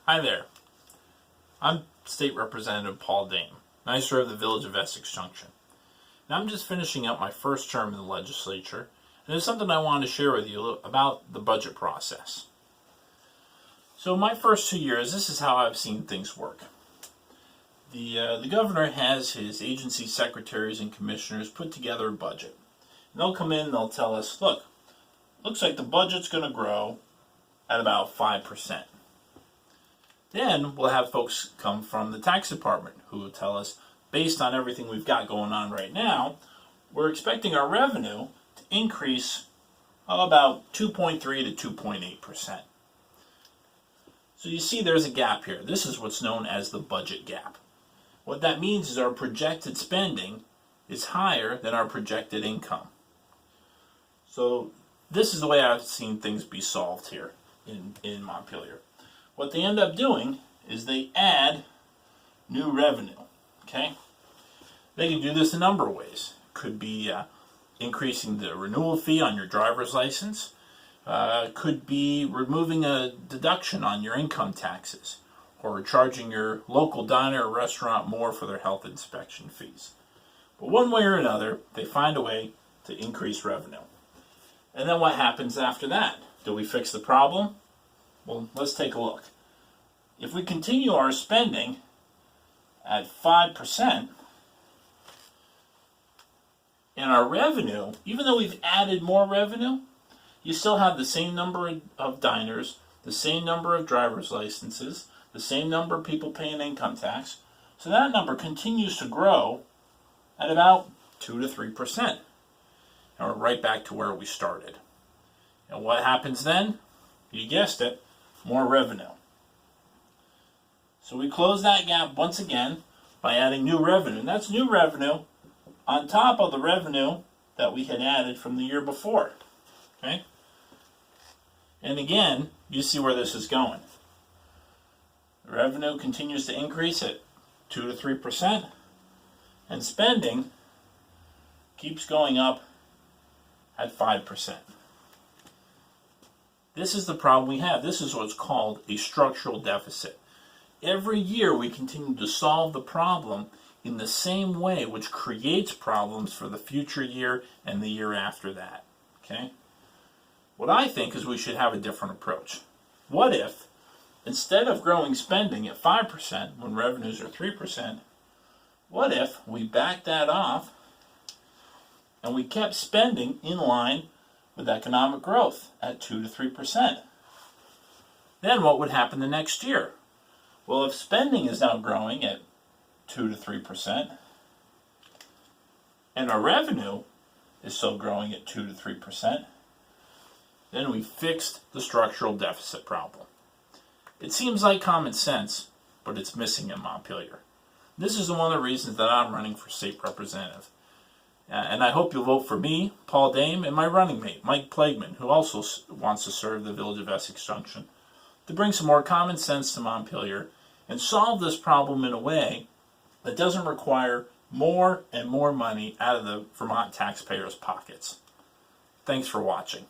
Hi there. I'm State Representative Paul Dame, and I serve the Village of Essex Junction. And I'm just finishing up my first term in the legislature, and there's something I wanted to share with you about the budget process. So my first 2 years, this is how I've seen things work. The governor has his agency secretaries and commissioners put together a budget. And they'll come in and they'll tell us, look, looks like the budget's going to grow at about 5%. Then we'll have folks come from the tax department who will tell us, based on everything we've got going on right now, we're expecting our revenue to increase about 2.3 to 2.8%. So you see there's a gap here. This is what's known as the budget gap. What that means is our projected spending is higher than our projected income. So this is the way I've seen things be solved here in Montpelier. What they end up doing is they add new revenue, okay? They can do this a number of ways. Could be increasing the renewal fee on your driver's license. Could be removing a deduction on your income taxes, or charging your local diner or restaurant more for their health inspection fees. But one way or another, they find a way to increase revenue. And then what happens after that? Do we fix the problem? Well, let's take a look. If we continue our spending at 5%, and our revenue, even though we've added more revenue, you still have the same number of diners, the same number of driver's licenses, the same number of people paying income tax. So that number continues to grow at about 2 to 3%. And we're right back to where we started. And what happens then? You guessed it, more revenue. So we close that gap once again by adding new revenue. And that's new revenue on top of the revenue that we had added from the year before. Okay? And again, you see where this is going. The revenue continues to increase at 2 to 3%, and spending keeps going up at 5%. This is the problem we have. This is what's called a structural deficit. Every year we continue to solve the problem in the same way, which creates problems for the future year and the year after that. Okay? What I think is we should have a different approach. What if, instead of growing spending at 5% when revenues are 3%, what if we backed that off and we kept spending in line with economic growth at 2 to 3%? Then what would happen the next year? Well, if spending is now growing at 2 to 3%, and our revenue is still growing at 2 to 3%, then we fixed the structural deficit problem. It seems like common sense, but it's missing in Montpelier. This is one of the reasons that I'm running for state representative. And I hope you'll vote for me, Paul Dame, and my running mate, Mike Plagman, who also wants to serve the Village of Essex Junction, to bring some more common sense to Montpelier and solve this problem in a way that doesn't require more and more money out of the Vermont taxpayers' pockets. Thanks for watching.